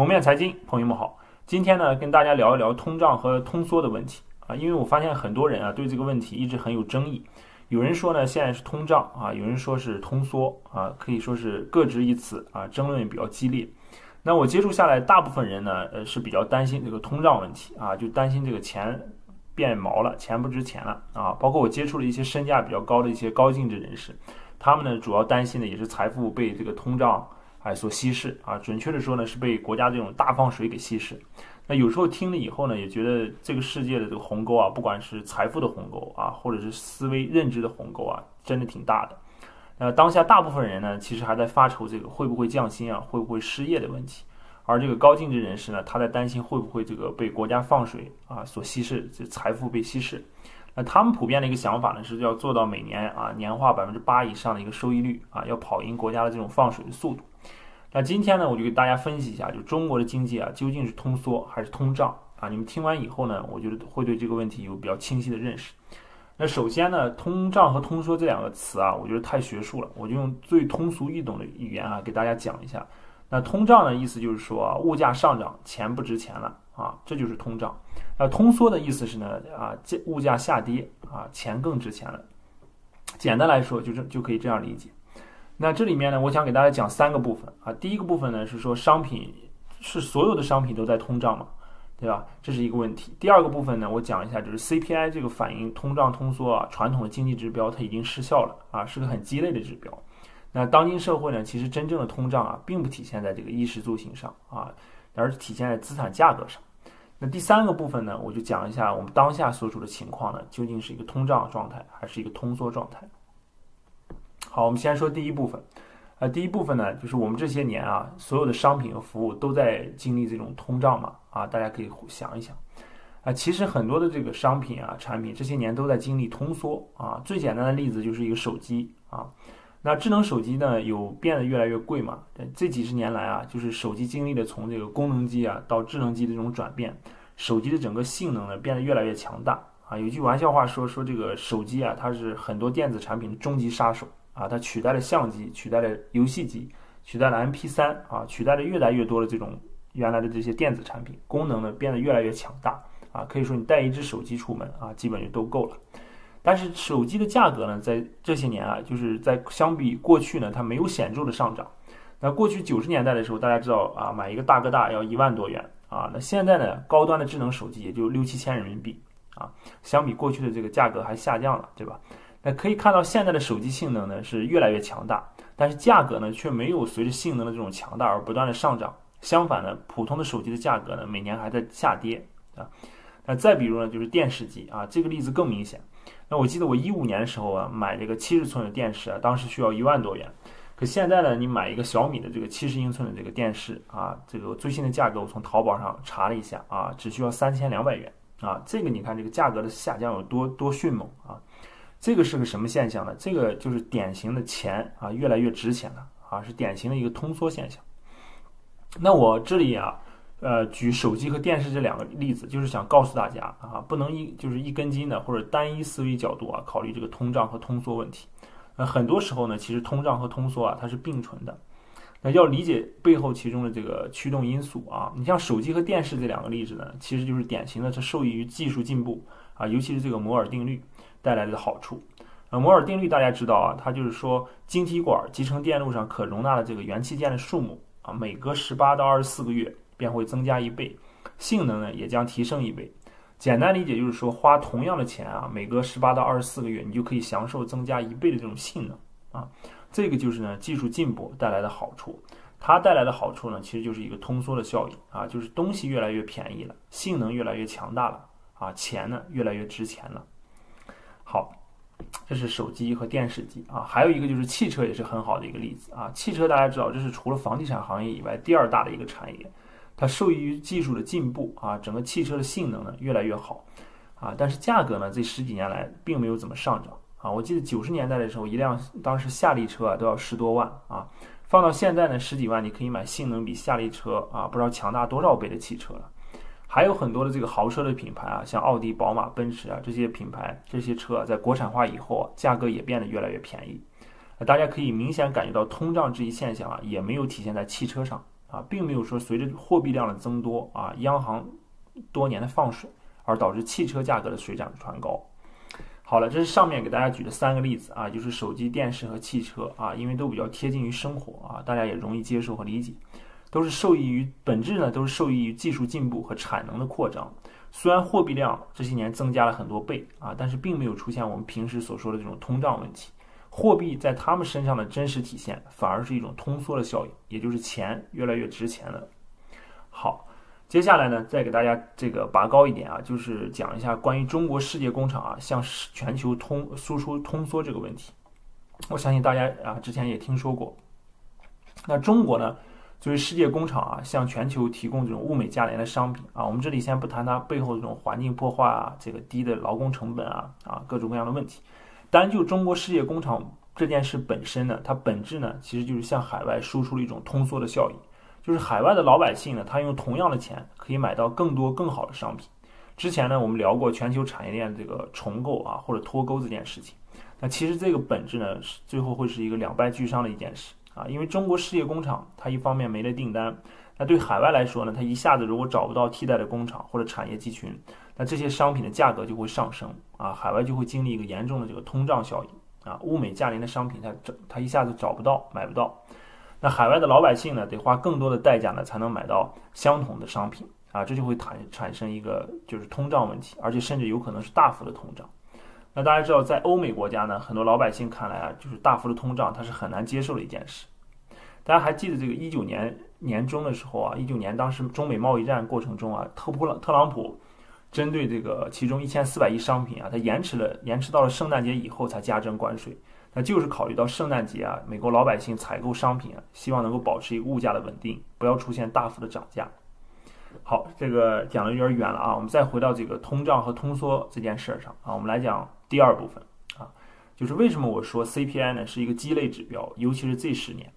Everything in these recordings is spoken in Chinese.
蒙面财经，朋友们好，今天呢跟大家聊一聊通胀和通缩的问题啊，因为我发现很多人啊对这个问题一直很有争议，有人说呢现在是通胀啊，有人说是通缩啊，可以说是各执一词啊，争论比较激烈。那我接触下来，大部分人呢是比较担心这个通胀问题啊，就担心这个钱变毛了，钱不值钱了啊。包括我接触了一些身价比较高的一些高净值人士，他们呢主要担心的也是财富被这个通胀所稀释啊，准确的说呢是被国家这种大放水给稀释。那有时候听了以后呢，也觉得这个世界的这个鸿沟啊，不管是财富的鸿沟啊，或者是思维认知的鸿沟啊，真的挺大的。当下大部分人呢，其实还在发愁这个会不会降薪啊，会不会失业的问题。而这个高净值人士呢，他在担心会不会这个被国家放水啊所稀释，这财富被稀释。那他们普遍的一个想法呢，是要做到每年年化8%以上的一个收益率啊，要跑赢国家的这种放水的速度。那今天呢，我就给大家分析一下，就中国的经济啊，究竟是通缩还是通胀啊？你们听完以后呢，我觉得会对这个问题有比较清晰的认识。那首先呢，通胀和通缩这两个词啊，我觉得太学术了，我就用最通俗易懂的语言啊，给大家讲一下。那通胀的意思就是说啊，物价上涨，钱不值钱了啊，这就是通胀。通缩的意思是呢物价下跌啊，钱更值钱了。简单来说，就可以这样理解。那这里面呢，我想给大家讲三个部分啊。第一个部分呢是说商品是所有的商品都在通胀嘛，对吧？这是一个问题。第二个部分呢，我讲一下就是 CPI 这个反映通胀通缩啊，传统的经济指标它已经失效了啊，是个很鸡肋的指标。那当今社会呢，其实真正的通胀啊，并不体现在这个衣食住行上啊，而是体现在资产价格上。那第三个部分呢，我就讲一下我们当下所处的情况呢，究竟是一个通胀状态还是一个通缩状态。好，我们先说第一部分。第一部分呢，就是我们这些年啊，所有的商品和服务都在经历这种通胀嘛啊，大家可以想一想其实很多的这个商品啊、产品这些年都在经历通缩啊。最简单的例子就是一个手机啊。那智能手机呢，有变得越来越贵嘛？这几十年来啊，就是手机经历了从这个功能机啊到智能机的这种转变，手机的整个性能呢变得越来越强大啊。有句玩笑话说这个手机啊，它是很多电子产品的终极杀手啊，它取代了相机，取代了游戏机，取代了 MP3啊，取代了越来越多的这种原来的这些电子产品，功能呢变得越来越强大啊。可以说你带一只手机出门啊，基本就都够了。但是手机的价格呢，在这些年啊，就是在相比过去呢，它没有显著的上涨。那过去90年代的时候，大家知道啊，买一个大哥大要1万多元啊。那现在呢，高端的智能手机也就6、7千人民币啊，相比过去的这个价格还下降了，对吧？那可以看到现在的手机性能呢是越来越强大，但是价格呢却没有随着性能的这种强大而不断的上涨。相反呢，普通的手机的价格呢每年还在下跌啊。那再比如呢，就是电视机啊，这个例子更明显。那我记得我15年的时候啊，买这个70寸的电视啊，当时需要1万多元。可现在呢，你买一个小米的这个70英寸的这个电视啊，这个最新的价格我从淘宝上查了一下啊，只需要3200元啊。这个你看这个价格的下降有多迅猛啊！这个是个什么现象呢？这个就是典型的钱啊越来越值钱了啊，是典型的一个通缩现象。那我这里啊。举手机和电视这两个例子，就是想告诉大家啊，不能就是一根筋的或者单一思维角度啊，考虑这个通胀和通缩问题。很多时候呢，其实通胀和通缩啊，它是并存的。那要理解背后其中的这个驱动因素啊，你像手机和电视这两个例子呢，其实就是典型的是受益于技术进步啊，尤其是这个摩尔定律带来的好处。摩尔定律大家知道啊，它就是说晶体管集成电路上可容纳的这个元器件的数目啊，每隔18到24个月便会增加1倍，性能呢也将提升1倍。简单理解就是说，花同样的钱啊，每隔18到24个月，你就可以享受增加1倍的这种性能啊。这个就是呢技术进步带来的好处。它带来的好处呢，其实就是一个通缩的效应啊，就是东西越来越便宜了，性能越来越强大了啊，钱呢越来越值钱了。好，这是手机和电视机啊，还有一个就是汽车，也是很好的一个例子啊。汽车大家知道，这是除了房地产行业以外第二大的一个产业。它受益于技术的进步啊，整个汽车的性能呢越来越好啊，但是价格呢这10几年来并没有怎么上涨啊。我记得90年代的时候，一辆当时夏利车啊都要10多万啊，放到现在呢10几万，你可以买性能比夏利车啊不知道强大多少倍的汽车了。还有很多的这个豪车的品牌啊，像奥迪、宝马、奔驰啊这些品牌，这些车在国产化以后啊，价格也变得越来越便宜。大家可以明显感觉到通胀这一现象啊，也没有体现在汽车上啊，并没有说随着货币量的增多啊，央行多年的放水而导致汽车价格的水涨船高。好了，这是上面给大家举的3个例子啊，就是手机、电视和汽车啊，因为都比较贴近于生活啊，大家也容易接受和理解，都是受益于本质呢，都是受益于技术进步和产能的扩张。虽然货币量这些年增加了很多倍啊，但是并没有出现我们平时所说的这种通胀问题。货币在他们身上的真实体现，反而是一种通缩的效应，也就是钱越来越值钱了。好。接下来呢，再给大家这个拔高一点啊，就是讲一下关于中国世界工厂啊向全球输出通缩这个问题。我相信大家啊之前也听说过。那中国呢，作为世界工厂啊，向全球提供这种物美价廉的商品啊，我们这里先不谈它背后的这种环境破坏啊，这个低的劳工成本啊各种各样的问题。单就中国世界工厂这件事本身呢，它本质呢其实就是向海外输出了一种通缩的效应。就是海外的老百姓呢，他用同样的钱可以买到更多更好的商品。之前呢，我们聊过全球产业链这个重构啊或者脱钩这件事情。那其实这个本质呢，最后会是一个两败俱伤的一件事啊。因为中国世界工厂它一方面没了订单，那对海外来说呢，它一下子如果找不到替代的工厂或者产业集群，那这些商品的价格就会上升啊，海外就会经历一个严重的这个通胀效应啊，物美价廉的商品它一下子找不到买不到。那海外的老百姓呢，得花更多的代价呢，才能买到相同的商品啊，这就会产生一个就是通胀问题，而且甚至有可能是大幅的通胀。那大家知道，在欧美国家呢，很多老百姓看来啊，就是大幅的通胀，它是很难接受的一件事。大家还记得这个19年年中的时候啊，19年当时中美贸易战过程中啊，特朗普针对这个其中1400亿商品啊，他延迟到了圣诞节以后才加征关税。那就是考虑到圣诞节啊，美国老百姓采购商品啊，希望能够保持一个物价的稳定，不要出现大幅的涨价。好，这个讲的有点远了啊，我们再回到这个通胀和通缩这件事上啊，我们来讲第二部分啊，就是为什么我说 CPI 呢是一个鸡肋指标，尤其是这10年。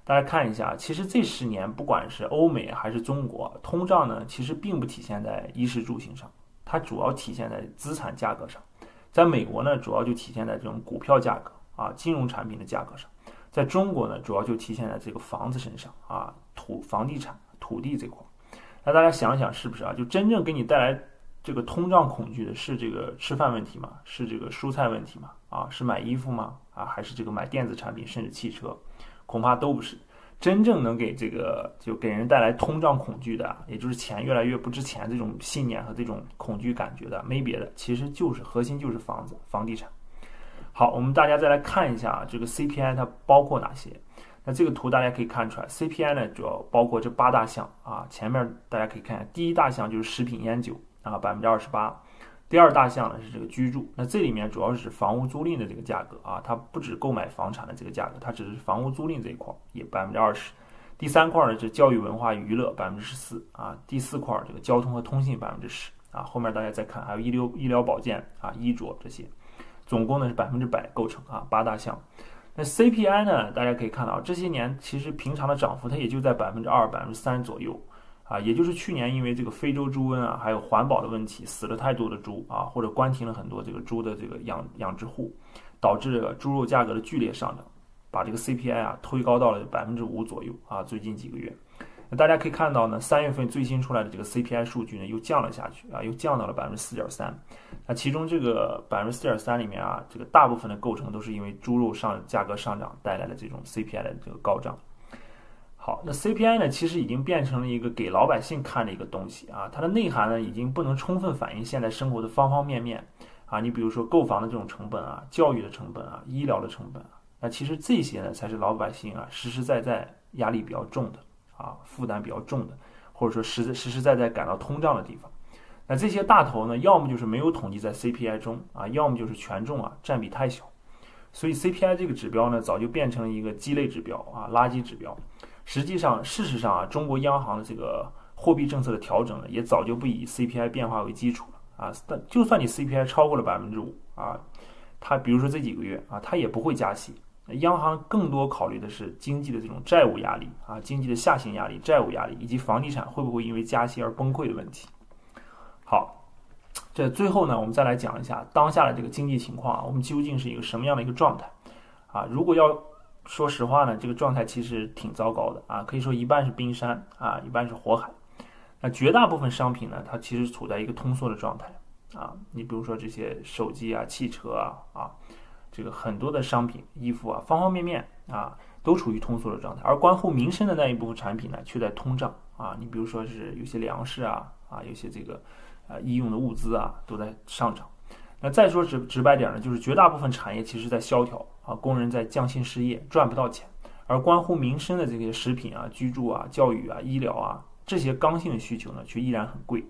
大家看一下，其实这10年不管是欧美还是中国，通胀呢其实并不体现在衣食住行上，它主要体现在资产价格上。在美国呢，主要就体现在这种股票价格啊，金融产品的价格上；在中国呢，主要就体现在这个房子身上啊，房地产、土地这块。那大家想想是不是啊？就真正给你带来这个通胀恐惧的是这个吃饭问题吗？是这个蔬菜问题吗？啊，是买衣服吗？啊，还是这个买电子产品甚至汽车？恐怕都不是。真正能给这个就给人带来通胀恐惧的，也就是钱越来越不值钱这种信念和这种恐惧感觉的，没别的，其实就是核心就是房子、房地产。好，我们大家再来看一下这个 CPI 它包括哪些。那这个图大家可以看出来 ，CPI 呢主要包括这8大项啊。前面大家可以看，第一大项就是食品烟酒啊，28%。第二大项呢是这个居住，那这里面主要是指房屋租赁的这个价格啊，它不只购买房产的这个价格，它只是房屋租赁这一块也20%。第三块呢是教育文化娱乐14%啊，第四块这个交通和通信10%啊，后面大家再看还有医疗保健啊、衣着这些，总共呢是100%构成啊8大项。那 CPI 呢，大家可以看到这些年其实平常的涨幅它也就在2%、3%左右。啊，也就是去年因为这个非洲猪瘟啊，还有环保的问题，死了太多的猪啊，或者关停了很多这个猪的这个养殖户，导致这个猪肉价格的剧烈上涨，把这个 CPI 啊推高到了5%左右啊。最近几个月，那大家可以看到呢，3月份最新出来的这个 CPI 数据呢又降了下去啊，又降到了4.3%。那其中这个4.3%里面啊，这个大部分的构成都是因为猪肉价格上涨带来的这种 CPI 的这个高涨。好，那 CPI 呢，其实已经变成了一个给老百姓看的一个东西啊，它的内涵呢，已经不能充分反映现在生活的方方面面啊。你比如说购房的这种成本啊，教育的成本啊，医疗的成本啊，那其实这些呢，才是老百姓啊实实在在压力比较重的啊，负担比较重的，或者说实实在在感到通胀的地方。那这些大头呢，要么就是没有统计在 CPI 中啊，要么就是权重啊占比太小，所以 CPI 这个指标呢，早就变成了一个鸡肋指标啊，垃圾指标。事实上啊，中国央行的这个货币政策的调整呢，也早就不以 CPI 变化为基础了啊。但就算你 CPI 超过了5%啊，它比如说这几个月啊，它也不会加息。央行更多考虑的是经济的这种债务压力啊，经济的下行压力、债务压力，以及房地产会不会因为加息而崩溃的问题。好，这最后呢，我们再来讲一下当下的这个经济情况啊，我们究竟是一个什么样的一个状态啊？如果要说实话呢，这个状态其实挺糟糕的啊，可以说一半是冰山啊，一半是火海。那绝大部分商品呢，它其实处在一个通缩的状态啊。你比如说这些手机啊、汽车啊，这个很多的商品、衣服啊，方方面面啊，都处于通缩的状态。而关乎民生的那一部分产品呢，却在通胀啊。你比如说是有些粮食啊，有些这个医用的物资啊，都在上涨。那再说直白点呢，就是绝大部分产业其实在萧条啊，工人在降薪失业，赚不到钱。而关乎民生的这些食品啊、居住啊、教育啊、医疗啊这些刚性的需求呢，却依然很贵。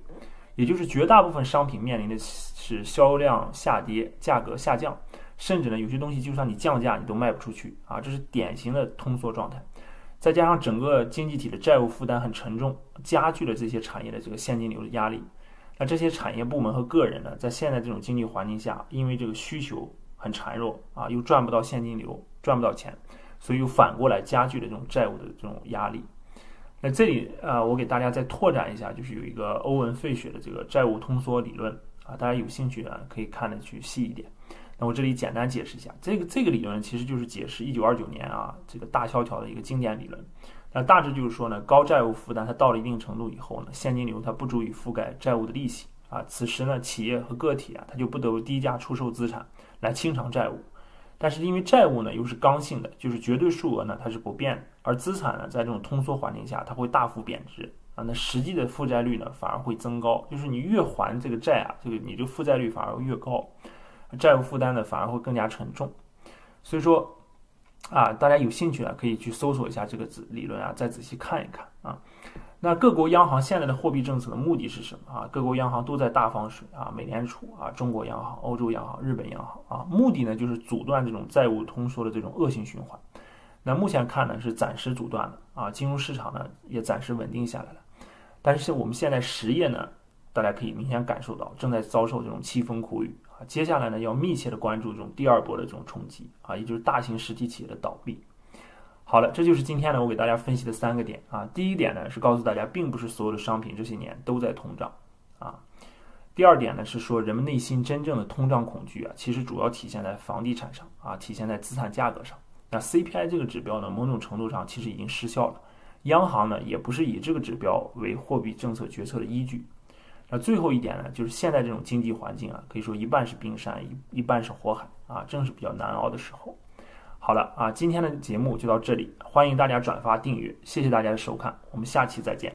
也就是绝大部分商品面临的是销量下跌、价格下降，甚至呢有些东西就算你降价，你都卖不出去啊，这是典型的通缩状态。再加上整个经济体的债务负担很沉重，加剧了这些产业的这个现金流的压力。那这些产业部门和个人呢，在现在这种经济环境下，因为这个需求很孱弱啊，又赚不到现金流，赚不到钱，所以又反过来加剧了这种债务的这种压力。那这里我给大家再拓展一下，就是有一个欧文·费雪的这个债务通缩理论啊，大家有兴趣可以看得去细一点。那我这里简单解释一下，这个理论其实就是解释1929年这个大萧条的一个经典理论。那大致就是说呢，高债务负担它到了一定程度以后呢，现金流它不足以覆盖债务的利息啊，此时呢，企业和个体它就不得不低价出售资产来清偿债务。但是因为债务呢又是刚性的，就是绝对数额呢它是不变的，而资产呢在这种通缩环境下它会大幅贬值啊，那实际的负债率呢反而会增高，就是你越还这个债你这个负债率反而会越高，债务负担呢反而会更加沉重。所以说大家有兴趣可以去搜索一下这个理论再仔细看一看啊。那各国央行现在的货币政策的目的是什么各国央行都在大放水美联储中国央行、欧洲央行、日本央行目的呢就是阻断这种债务通缩的这种恶性循环。那目前看呢是暂时阻断了金融市场呢也暂时稳定下来了。但是我们现在实业呢，大家可以明显感受到正在遭受这种凄风苦雨接下来呢要密切的关注这种第二波的这种冲击也就是大型实体企业的倒闭。好了，这就是今天呢我给大家分析的3个点第一点呢是告诉大家，并不是所有的商品这些年都在通胀第二点呢是说，人们内心真正的通胀恐惧其实主要体现在房地产上体现在资产价格上。那 CPI 这个指标呢，某种程度上其实已经失效了，央行呢也不是以这个指标为货币政策决策的依据。那最后一点呢，就是现在这种经济环境可以说一半是冰山，一半是火海正是比较难熬的时候。好了今天的节目就到这里，欢迎大家转发订阅，谢谢大家的收看，我们下期再见。